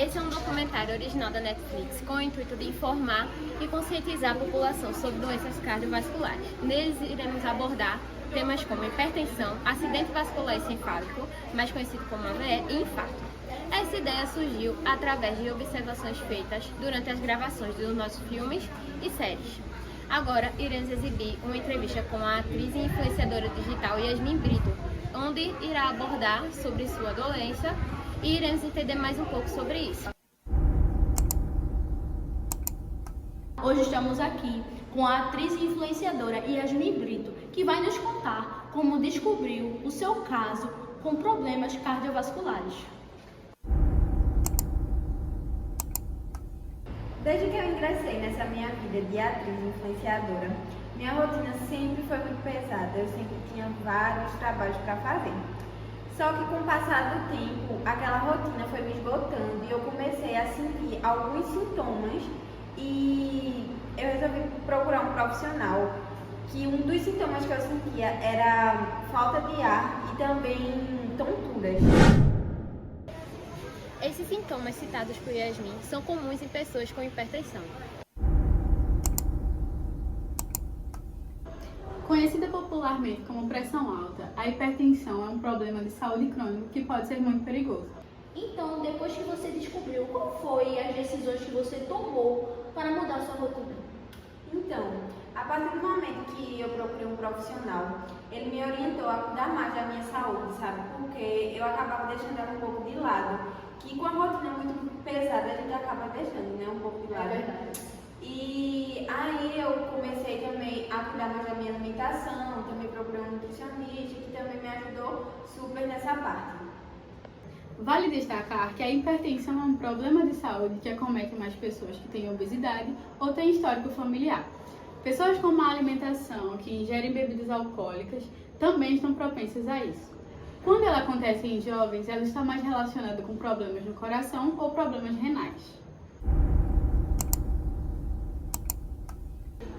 Esse é um documentário original da Netflix com o intuito de informar e conscientizar a população sobre doenças cardiovasculares. Neles iremos abordar temas como hipertensão, acidente vascular encefálico, mais conhecido como AVE, e infarto. Essa ideia surgiu através de observações feitas durante as gravações dos nossos filmes e séries. Agora iremos exibir uma entrevista com a atriz e influenciadora digital Yasmin Brito, onde irá abordar sobre sua doença e iremos entender mais um pouco sobre isso. Hoje estamos aqui com a atriz e influenciadora Yasmin Brito, que vai nos contar como descobriu o seu caso com problemas cardiovasculares. Desde que eu ingressei nessa minha vida de atriz e influenciadora, minha rotina sempre foi muito pesada, eu sempre tinha vários trabalhos para fazer. Só que com o passar do tempo, aquela rotina foi me esgotando e eu comecei a sentir alguns sintomas e eu resolvi procurar um profissional, que um dos sintomas que eu sentia era falta de ar e também tonturas. Esses sintomas citados por Yasmin são comuns em pessoas com hipertensão. Conhecida popularmente como pressão alta, a hipertensão é um problema de saúde crônico que pode ser muito perigoso. Então, depois que você descobriu, qual foi as decisões que você tomou para mudar sua rotina? Então, a partir do momento que eu procurei um profissional, ele me orientou a cuidar mais da minha saúde, sabe? Porque eu acabava deixando ela um pouco de lado. Que com a rotina muito pesada, a gente acaba deixando, né? Um pouco de lado. É verdade. E aí eu comecei também a cuidar mais da minha alimentação, também procurei um nutricionista que também me ajudou super nessa parte. Vale destacar que a hipertensão é um problema de saúde que acomete mais pessoas que têm obesidade ou têm histórico familiar. Pessoas com má alimentação, que ingerem bebidas alcoólicas, também estão propensas a isso. Quando ela acontece em jovens, ela está mais relacionada com problemas no coração ou problemas renais.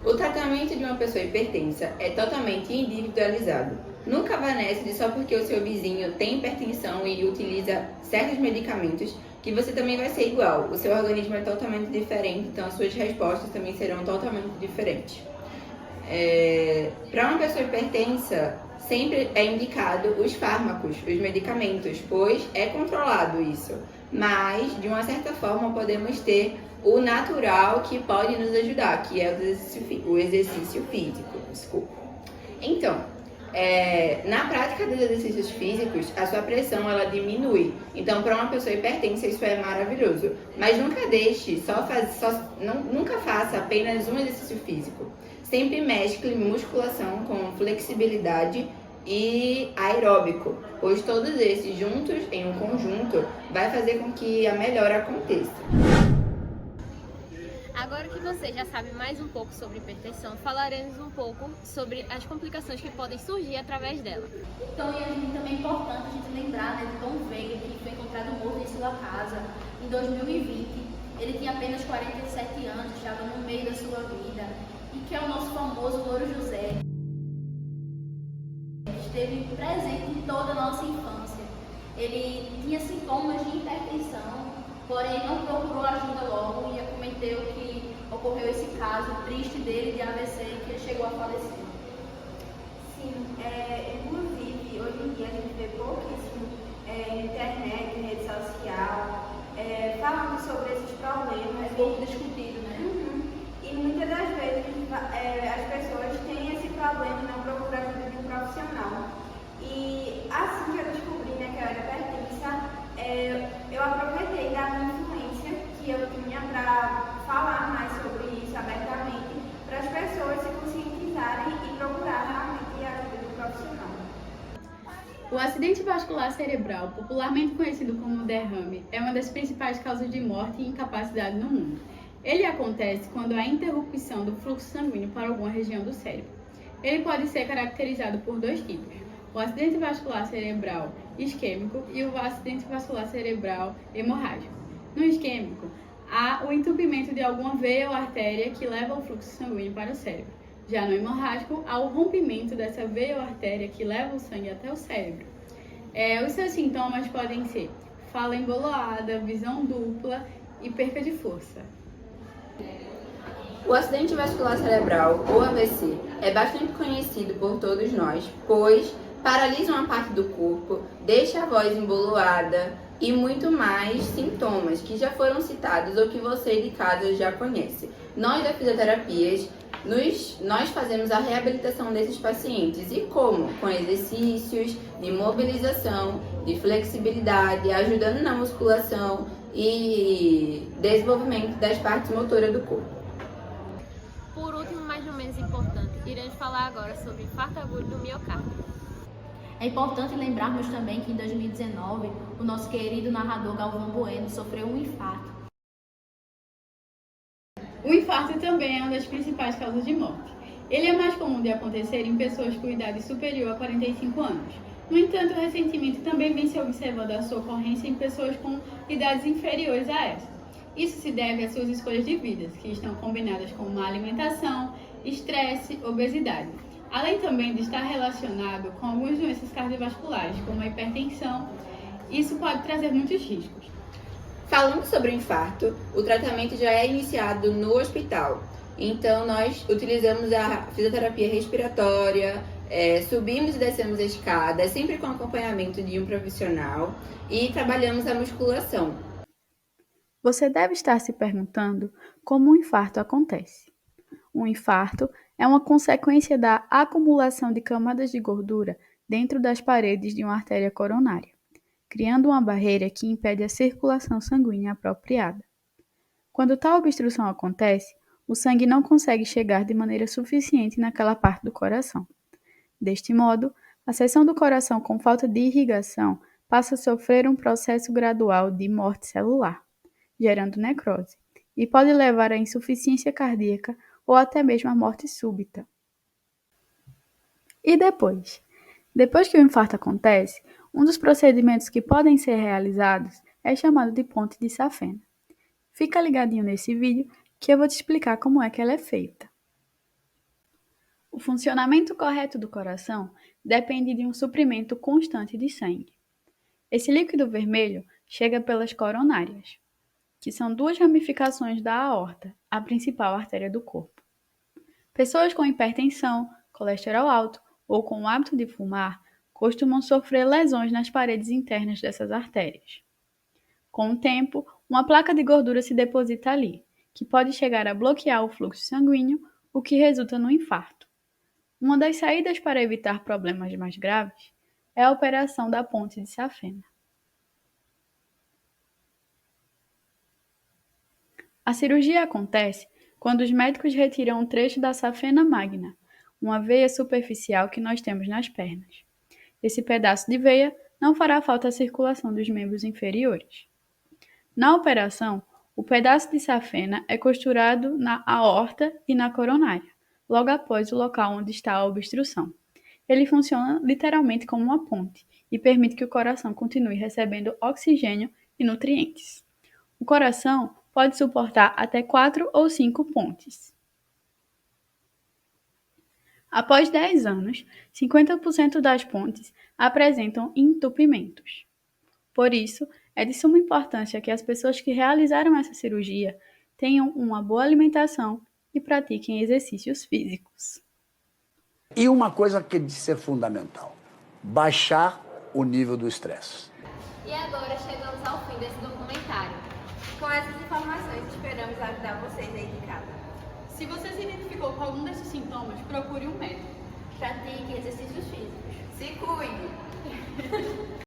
O tratamento de uma pessoa hipertensa é totalmente individualizado. Nunca vá nessa de só porque o seu vizinho tem hipertensão e utiliza certos medicamentos que você também vai ser igual. O seu organismo é totalmente diferente, então as suas respostas também serão totalmente diferentes. Para uma pessoa hipertensa, sempre é indicado os fármacos, os medicamentos, pois é controlado isso. Mas, de uma certa forma, podemos ter o natural que pode nos ajudar, que é o exercício físico. Então, na prática dos exercícios físicos, a sua pressão ela diminui. Então, para uma pessoa hipertensa, isso é maravilhoso. Mas nunca deixe, nunca faça apenas um exercício físico. Sempre mescle musculação com flexibilidade e aeróbico, pois todos esses juntos, em um conjunto, vai fazer com que a melhora aconteça. Agora que você já sabe mais um pouco sobre hipertensão, falaremos um pouco sobre as complicações que podem surgir através dela. Então, Yasmin, também é importante a gente lembrar, de Tom Veiga, que foi encontrado morto em sua casa em 2020. Ele tinha apenas 47 anos, estava no meio da sua vida, e que é o nosso famoso Louro José. Esteve presente em toda a nossa infância. Ele tinha sintomas de hipertensão, porém não procurou ajuda logo e acometeu que ocorreu esse caso triste dele de AVC e que ele chegou a falecer. Sim, inclusive hoje em dia a gente vê pouquíssimo internet, rede social, falando sobre esses problemas. É pouco discutido, né? Uhum. E muitas das vezes as pessoas têm esse problema e não procuram a ajuda de um profissional. E assim que eu descobri, né, que eu era hipertensa, eu aproveitei da minha influência que eu tinha para falar mais sobre isso abertamente, para as pessoas se conscientizarem e procurar realmente a ajuda do profissional. O acidente vascular cerebral, popularmente conhecido como derrame, é uma das principais causas de morte e incapacidade no mundo. Ele acontece quando há interrupção do fluxo sanguíneo para alguma região do cérebro. Ele pode ser caracterizado por dois tipos: o acidente vascular cerebral isquêmico e o acidente vascular cerebral hemorrágico. No isquêmico, há o entupimento de alguma veia ou artéria que leva o fluxo sanguíneo para o cérebro. Já no hemorrágico, há o rompimento dessa veia ou artéria que leva o sangue até o cérebro. Os seus sintomas podem ser fala embolada, visão dupla e perca de força. O acidente vascular cerebral, ou AVC, é bastante conhecido por todos nós, pois paralisa uma parte do corpo, deixa a voz emboloada e muito mais sintomas que já foram citados ou que você de casa já conhece. Nós da Fisioterapias, nós fazemos a reabilitação desses pacientes. E como? Com exercícios de mobilização, de flexibilidade, ajudando na musculação e desenvolvimento das partes motoras do corpo. Por último, mas não menos importante, iremos falar agora sobre infarto agudo do miocárdio. É importante lembrarmos também que em 2019, o nosso querido narrador Galvão Bueno sofreu um infarto. O infarto também é uma das principais causas de morte. Ele é mais comum de acontecer em pessoas com idade superior a 45 anos. No entanto, recentemente também vem se observando a sua ocorrência em pessoas com idades inferiores a essa. Isso se deve às suas escolhas de vida, que estão combinadas com má alimentação, estresse, obesidade. Além também de estar relacionado com algumas doenças cardiovasculares, como a hipertensão, isso pode trazer muitos riscos. Falando sobre o infarto, o tratamento já é iniciado no hospital. Então, nós utilizamos a fisioterapia respiratória, subimos e descemos a escada, sempre com acompanhamento de um profissional, e trabalhamos a musculação. Você deve estar se perguntando como um infarto acontece. Um infarto é uma consequência da acumulação de camadas de gordura dentro das paredes de uma artéria coronária, criando uma barreira que impede a circulação sanguínea apropriada. Quando tal obstrução acontece, o sangue não consegue chegar de maneira suficiente naquela parte do coração. Deste modo, a seção do coração com falta de irrigação passa a sofrer um processo gradual de morte celular, gerando necrose, e pode levar à insuficiência cardíaca ou até mesmo à morte súbita. E depois? Depois que o infarto acontece, um dos procedimentos que podem ser realizados é chamado de ponte de safena. Fica ligadinho nesse vídeo que eu vou te explicar como é que ela é feita. O funcionamento correto do coração depende de um suprimento constante de sangue. Esse líquido vermelho chega pelas coronárias, que são duas ramificações da aorta, a principal artéria do corpo. Pessoas com hipertensão, colesterol alto ou com o hábito de fumar costumam sofrer lesões nas paredes internas dessas artérias. Com o tempo, uma placa de gordura se deposita ali, que pode chegar a bloquear o fluxo sanguíneo, o que resulta no infarto. Uma das saídas para evitar problemas mais graves é a operação da ponte de safena. A cirurgia acontece quando os médicos retiram um trecho da safena magna, uma veia superficial que nós temos nas pernas. Esse pedaço de veia não fará falta à circulação dos membros inferiores. Na operação, o pedaço de safena é costurado na aorta e na coronária, logo após o local onde está a obstrução. Ele funciona literalmente como uma ponte e permite que o coração continue recebendo oxigênio e nutrientes. O coração pode suportar até 4 ou 5 pontes. Após 10 anos, 50% das pontes apresentam entupimentos. Por isso, é de suma importância que as pessoas que realizaram essa cirurgia tenham uma boa alimentação e pratiquem exercícios físicos. E uma coisa que de ser fundamental, baixar o nível do estresse. E agora chegamos ao fim desse documentário. Com essas informações, esperamos ajudar vocês aí de casa. Se você se identificou com algum desses sintomas, procure um médico. Pratique exercícios físicos. Se cuide!